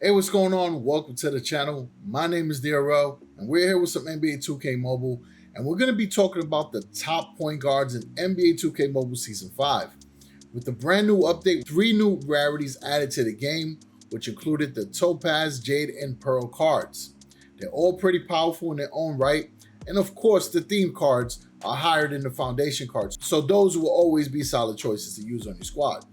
Hey, what's going on? Welcome to the channel. My name is DRL, and we're here with some NBA 2K Mobile, and we're going to be talking about the top point guards in NBA 2K Mobile Season 5. With the brand new update, 3 new rarities added to the game, which included the Topaz, Jade, and Pearl cards. They're all pretty powerful in their own right, and of course, the theme cards are higher than the foundation cards, so those will always be solid choices to use on your squad.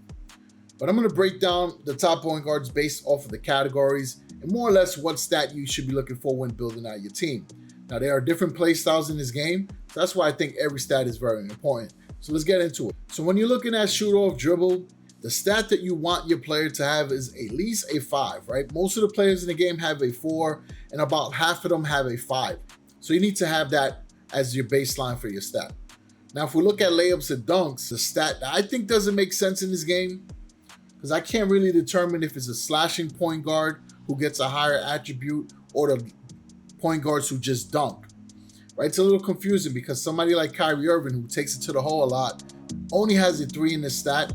But I'm going to break down the top point guards based off of the categories and more or less what stat you should be looking for when building out your team. Now, there are different play styles in this game, so that's why I think every stat is very important. So let's get into it. So when you're looking at shoot off dribble, the stat that you want your player to have is at least a 5, right? Most of the players in the game have a 4, and about half of them have a 5. So you need to have that as your baseline for your stat. Now, if we look at layups and dunks, the stat that I think doesn't make sense in this game, because I can't really determine if it's a slashing point guard who gets a higher attribute or the point guards who just dunk, right? It's a little confusing because somebody like Kyrie Irving, who takes it to the hole a lot, only has a 3 in the stat.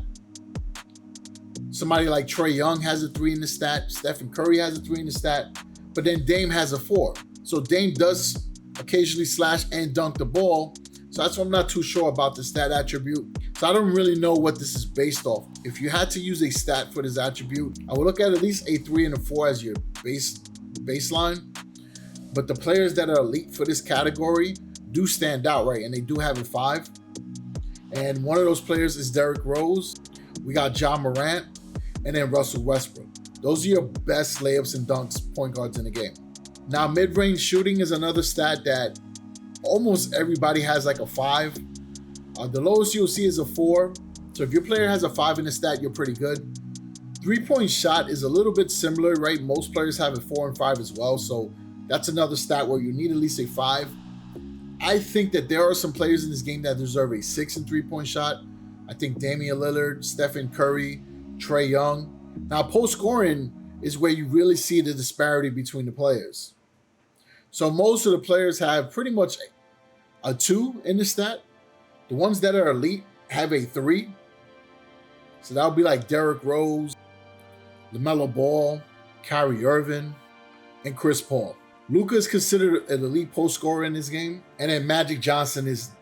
Somebody like Trae Young has a 3 in the stat. Stephen Curry has a 3 in the stat. But then Dame has a 4. So Dame does occasionally slash and dunk the ball. So that's why I'm not too sure about the stat attribute. So I don't really know what this is based off. If you had to use a stat for this attribute, I would look at least a 3 and a 4 as your baseline. But the players that are elite for this category do stand out, right? And they do have a 5. And one of those players is Derrick Rose. We got Ja Morant, and then Russell Westbrook. Those are your best layups and dunks point guards in the game. Now, mid-range shooting is another stat that almost everybody has like a 5. The lowest you'll see is a 4. So if your player has a 5 in the stat, you're pretty good. 3-point shot is a little bit similar, right? Most players have a 4 and 5 as well. So that's another stat where you need at least a 5. I think that there are some players in this game that deserve a 6 in 3-point shot. I think Damian Lillard, Stephen Curry, Trae Young. Now, post scoring is where you really see the disparity between the players. So most of the players have pretty much a 2 in the stat. The ones that are elite have a 3. So that would be like Derrick Rose, Lamelo Ball, Kyrie Irving, and Chris Paul. Luka is considered an elite post scorer in this game. And then Magic Johnson is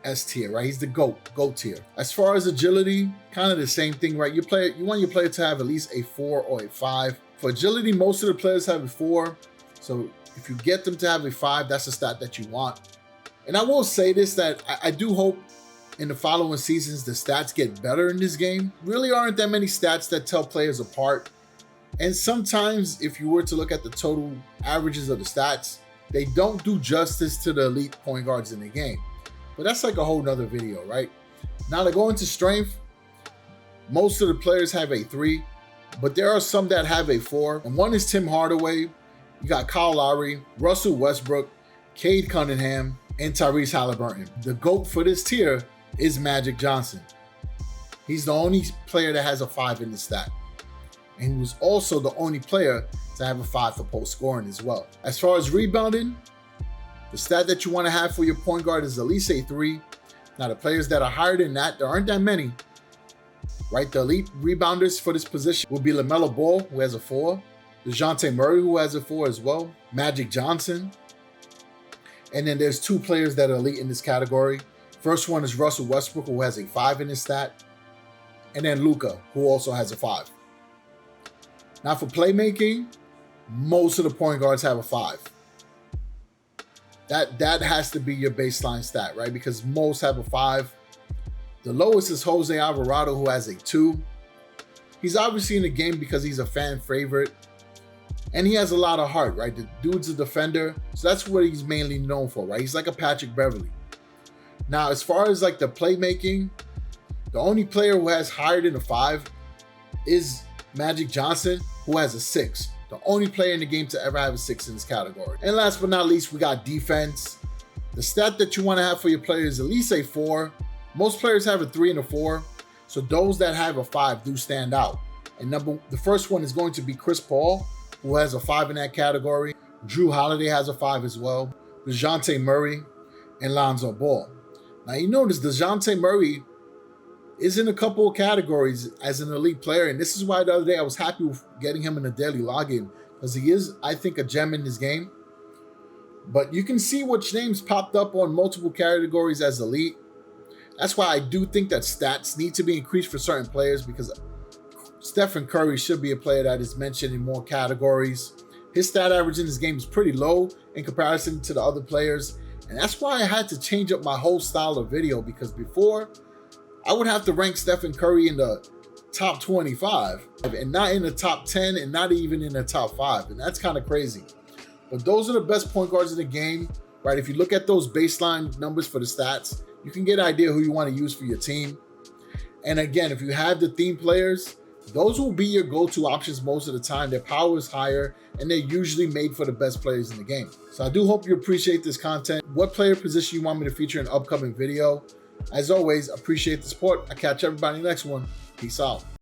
S tier, right? He's the GOAT tier. As far as agility, kind of the same thing, right? You want your player to have at least a 4 or a 5. For agility, most of the players have a 4. So if you get them to have a 5, that's a stat that you want. And I will say this, that I do hope in the following seasons the stats get better in this game. Really aren't that many stats that tell players apart. And sometimes if you were to look at the total averages of the stats, they don't do justice to the elite point guards in the game. But that's like a whole nother video, right? Now to go into strength, most of the players have a 3, but there are some that have a 4. And one is Tim Hardaway. You got Kyle Lowry, Russell Westbrook, Cade Cunningham, and Tyrese Halliburton. The GOAT for this tier is Magic Johnson. He's the only player that has a 5 in the stat. And he was also the only player to have a 5 for post scoring as well. As far as rebounding, the stat that you want to have for your point guard is at least a 3. Now, the players that are higher than that, there aren't that many, right? The elite rebounders for this position will be Lamelo Ball, who has a 4. DeJounte Murray, who has a 4 as well. Magic Johnson. And then there's 2 players that are elite in this category. First one is Russell Westbrook, who has a 5 in his stat. And then Luka, who also has a 5. Now for playmaking, most of the point guards have a 5. That has to be your baseline stat, right? Because most have a 5. The lowest is Jose Alvarado, who has a 2. He's obviously in the game because he's a fan favorite. And he has a lot of heart, right? The dude's a defender. So that's what he's mainly known for, right? He's like a Patrick Beverly. Now, as far as like the playmaking, the only player who has higher than a 5 is Magic Johnson, who has a 6. The only player in the game to ever have a 6 in this category. And last but not least, we got defense. The stat that you want to have for your player is at least a 4. Most players have a 3 and a 4. So those that have a 5 do stand out. And the first one is going to be Chris Paul, who has a 5 in that category. Drew Holiday has a 5 as well. DeJounte Murray and Lonzo Ball. Now you notice DeJounte Murray is in a couple of categories as an elite player. And this is why the other day I was happy with getting him in a daily login, because he is, I think, a gem in this game. But you can see which names popped up on multiple categories as elite. That's why I do think that stats need to be increased for certain players, because Stephen Curry should be a player that is mentioned in more categories. His stat average in this game is pretty low in comparison to the other players. And that's why I had to change up my whole style of video, because before I would have to rank Stephen Curry in the top 25 and not in the top 10 and not even in the top 5. And that's kind of crazy. But those are the best point guards in the game, right? If you look at those baseline numbers for the stats, you can get an idea who you want to use for your team. And again, if you have the theme players, those will be your go-to options most of the time. Their power is higher, and they're usually made for the best players in the game. So I do hope you appreciate this content. What player position you want me to feature in an upcoming video? As always, appreciate the support. I'll catch everybody in the next one. Peace out.